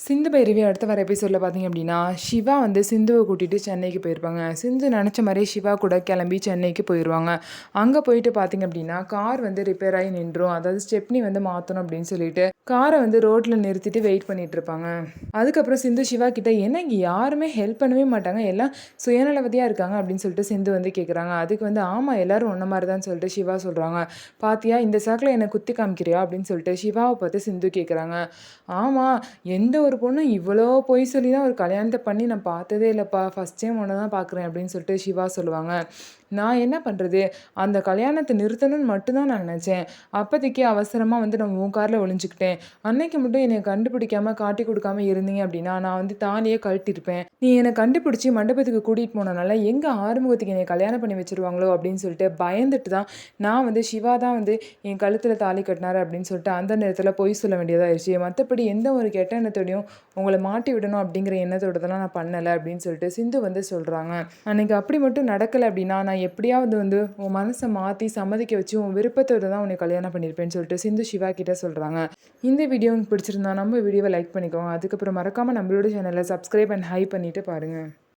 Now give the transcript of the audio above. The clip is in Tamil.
சிந்து பைரவி அடுத்த வர எபிசோடில் பார்த்தீங்க அப்படின்னா, சிவா வந்து சிந்துவை கூட்டிகிட்டு சென்னைக்கு போயிருப்பாங்க. சிந்து நினச்ச மாதிரியே சிவா கூட கிளம்பி சென்னைக்கு போயிடுவாங்க. அங்கே போயிட்டு பார்த்தீங்க அப்படின்னா, கார் வந்து ரிப்பேர் ஆகி நின்றும். அதாவது ஸ்டெப்னி வந்து மாற்றணும் அப்படின்னு சொல்லிட்டு காரை வந்து ரோட்டில் நிறுத்திட்டு வெயிட் பண்ணிட்டு இருப்பாங்க. அதுக்கப்புறம் சிந்து சிவா கிட்ட, என்ன இங்கே யாருமே ஹெல்ப் பண்ணவே மாட்டாங்க, எல்லாம் சுயநலவதியாக இருக்காங்க அப்படின்னு சொல்லிட்டு சிந்து வந்து கேட்குறாங்க. அதுக்கு வந்து ஆமாம் எல்லாரும் ஒன்றை மாதிரி தான் சொல்லிட்டு சிவா சொல்கிறாங்க. பாத்தியா இந்த சாக்கில் என்னை குத்தி காமிக்கிறியா அப்படின்னு சொல்லிட்டு சிவாவை பார்த்து சிந்து கேட்குறாங்க. ஆமாம், எந்த ஒரு பொண்ணு இவ்வளோ பொய் சொல்லி தான் ஒரு கல்யாணத்தை பண்ணி நான் பார்த்ததே இல்லைப்பா, ஃபஸ்ட் டைம் ஒன்று தான் பார்க்குறேன் அப்படின்னு சொல்லிட்டு சிவா சொல்லுவாங்க. நான் என்ன பண்ணுறது, அந்த கல்யாணத்தை நிறுத்தணும்னு மட்டும்தான் நான் நினச்சேன். அப்போதைக்கு அவசரமாக வந்து நான் உன் காரில் ஒளிஞ்சுக்கிட்டேன். அன்னைக்கு மட்டும் என்னை கண்டுபிடிக்காம காட்டி கொடுக்காம இருந்தீங்க அப்படின்னா நான் வந்து தாலியே கழட்டியிருப்பேன். நீ என்னை கண்டுபிடிச்சி மண்டபத்துக்கு கூட்டிகிட்டு போனனால எங்கே ஆறுமுகத்துக்கு என்னை கல்யாணம் பண்ணி வச்சுருவாங்களோ அப்படின்னு சொல்லிட்டு பயந்துட்டு தான் நான் வந்து சிவா தான் வந்து என் கழுத்தில் தாலி கட்டினார் அப்படின்னு சொல்லிட்டு அந்த நேரத்தில் பொய் சொல்ல வேண்டியதாகிடுச்சு. மற்றபடி எந்த ஒரு கெட்ட எண்ணத்தோடையும் உங்களை மாட்டி விடணும் அப்படிங்கிற எண்ணத்தோடதெல்லாம் நான் பண்ணலை அப்படின்னு சொல்லிட்டு சிந்து வந்து சொல்கிறாங்க. அன்னைக்கு அப்படி மட்டும் நடக்கலை அப்படின்னா நான் எப்படியாவது வந்து உன் மனசை மாற்றி சம்மதிக்க வச்சு உன் விருப்பத்தோடு தான் உன்னை கல்யாணம் பண்ணியிருப்பேன்னு சொல்லிட்டு சிந்து சிவா கிட்ட சொல்கிறாங்க. இந்த வீடியோ உங்களுக்கு பிடிச்சிருந்தா நம்ம வீடியோவை லைக் பண்ணிக்கோங்க. அதுக்கப்புறம் மறக்காமல் நம்மளோட சேனலை சப்ஸ்கிரைப் அண்ட் ஹை பண்ணிவிட்டு பாருங்கள்.